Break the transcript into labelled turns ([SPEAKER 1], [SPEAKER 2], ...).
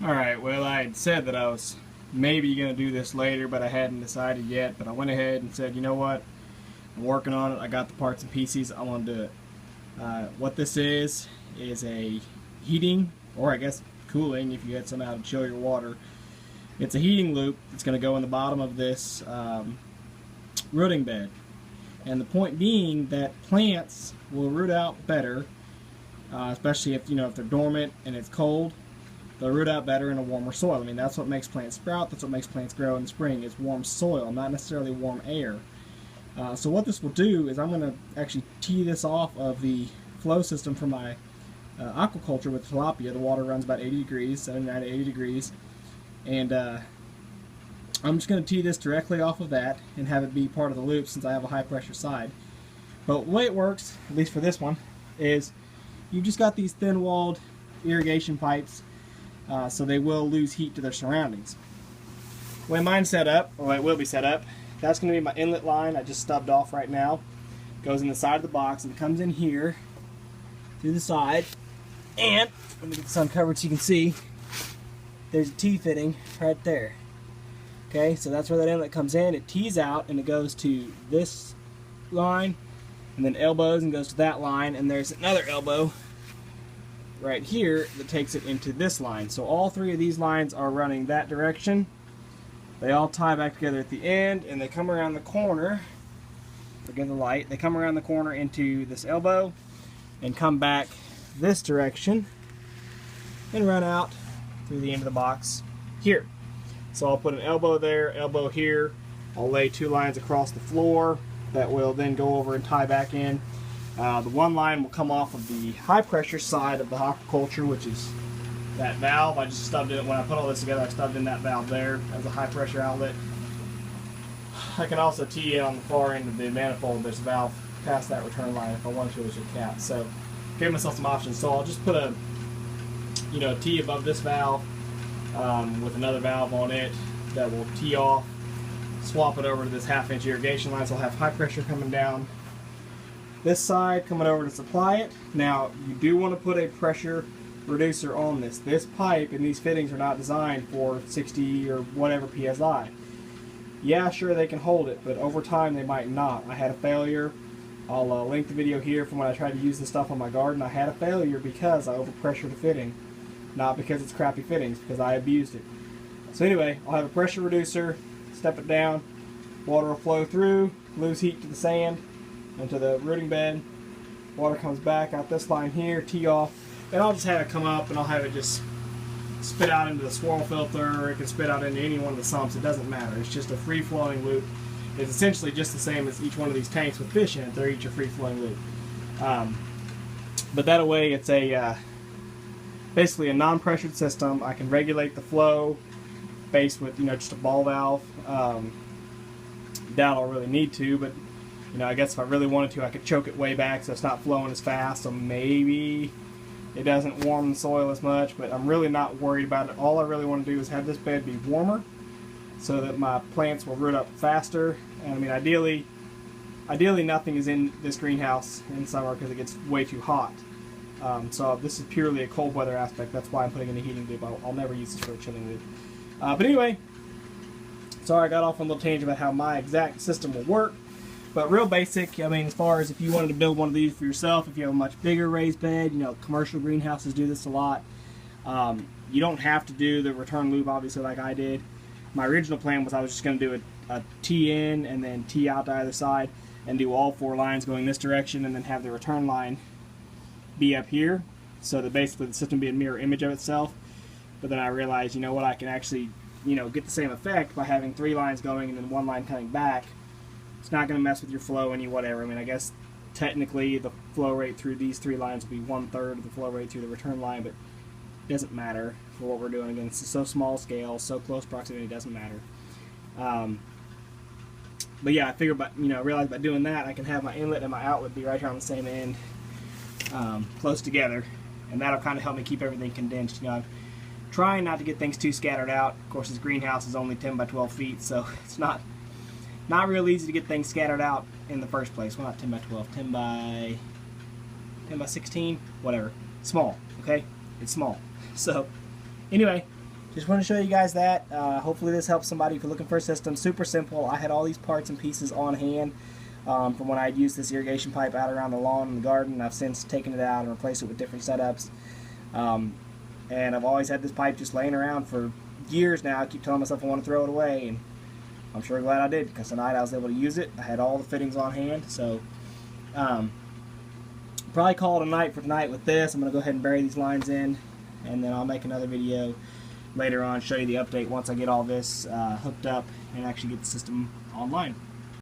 [SPEAKER 1] Alright, well, I had said that I was maybe going to do this later, but I hadn't decided yet. But I went ahead and said, you know what? I'm working on it. I got the parts and pieces. I want to do it. What this is a heating, or I guess cooling if you had somehow to chill your water. It's a heating loop that's going to go in the bottom of this rooting bed. And the point being that plants will root out better, especially if they're dormant and it's cold. They'll root out better in a warmer soil. I mean, that's what makes plants sprout. That's what makes plants grow in the spring. Is warm soil, not necessarily warm air. So what this will do is I'm going to actually tee this off of the flow system for my aquaculture with tilapia. The water runs about 80 degrees, 79 to 80 degrees. And I'm just going to tee this directly off of that and have it be part of the loop since I have a high pressure side. But the way it works, at least for this one, is you've just got these thin walled irrigation pipes. So they will lose heat to their surroundings. The way mine's set up, or it will be set up, that's going to be my inlet line. I just stubbed off right now. Goes in the side of the box and comes in here through the side. And let me get this uncovered so you can see. There's a T-fitting right there. Okay, so that's where that inlet comes in. It tees out and it goes to this line, and then elbows and goes to that line, and there's another elbow right here that takes it into this line. So all three of these lines are running that direction. They all tie back together at the end, and they come around the corner. Forget the light. They come around the corner into this elbow and come back this direction and run out through the end of the box here. So I'll put an elbow there, elbow here. I'll lay two lines across the floor that will then go over and tie back in. The one line will come off of the high pressure side of the aquaculture, which is that valve. I just stubbed it when I put all this together. I stubbed in that valve there as a high pressure outlet. I can also tee in on the far end of the manifold. There's a valve past that return line if I wanted to, as a cap. So gave myself some options. So I'll just put a tee above this valve with another valve on it that will tee off. Swap it over to this 1/2 inch irrigation line, so I'll have high pressure coming down this side, coming over to supply it. Now, you do want to put a pressure reducer on this. This pipe and these fittings are not designed for 60 or whatever PSI. Yeah, sure, they can hold it, but over time they might not. I had a failure. I'll link the video here from when I tried to use this stuff on my garden. I had a failure because I overpressured the fitting. Not because it's crappy fittings, because I abused it. So anyway, I'll have a pressure reducer, step it down, water will flow through, lose heat to the sand, into the rooting bed. Water comes back out this line here, tee off, and I'll just have it come up and I'll have it just spit out into the swirl filter, or it can spit out into any one of the sumps. It doesn't matter. It's just a free-flowing loop. It's essentially just the same as each one of these tanks with fish in it. They're each a free-flowing loop. But that way it's a basically a non-pressured system. I can regulate the flow based with just a ball valve. Doubt I'll really need to, but I guess if I really wanted to, I could choke it way back so it's not flowing as fast, so maybe it doesn't warm the soil as much, but I'm really not worried about it. All I really want to do is have this bed be warmer so that my plants will root up faster. And I mean, ideally nothing is in this greenhouse in summer because it gets way too hot. So this is purely a cold weather aspect. That's why I'm putting in a heating loop. I'll never use this for a chilling loop. But anyway, sorry I got off on a little tangent about how my exact system will work. But real basic, I mean, as far as if you wanted to build one of these for yourself, if you have a much bigger raised bed, commercial greenhouses do this a lot. You don't have to do the return loop, obviously, like I did. My original plan was I was just going to do a tee in and then tee out to either side and do all 4 lines going this direction and then have the return line be up here, so that basically the system be a mirror image of itself. But then I realized, I can actually, get the same effect by having 3 lines going and then 1 line coming back. It's not going to mess with your flow any whatever. I mean, I guess technically the flow rate through these 3 lines will be 1/3 of the flow rate through the return line, but it doesn't matter for what we're doing. Again, it's so small scale, so close proximity, it doesn't matter. But yeah, I figured realized by doing that, I can have my inlet and my outlet be right here on the same end, close together, and that'll kind of help me keep everything condensed. I'm trying not to get things too scattered out. Of course, this greenhouse is only 10 by 12 feet, so it's not real easy to get things scattered out in the first place. Well, not 10 by 12, 10 by 16, whatever. Small, okay? It's small. So, anyway,
[SPEAKER 2] just want to show you guys that. Hopefully this helps somebody if you're looking for a system. Super simple. I had all these parts and pieces on hand from when I had used this irrigation pipe out around the lawn and the garden. I've since taken it out and replaced it with different setups. And I've always had this pipe just laying around for years now. I keep telling myself I want to throw it away, and I'm sure glad I did, because tonight I was able to use it. I had all the fittings on hand, so probably call it a night for tonight with this. I'm going to go ahead and bury these lines in, and then I'll make another video later on, show you the update once I get all this hooked up and actually get the system online.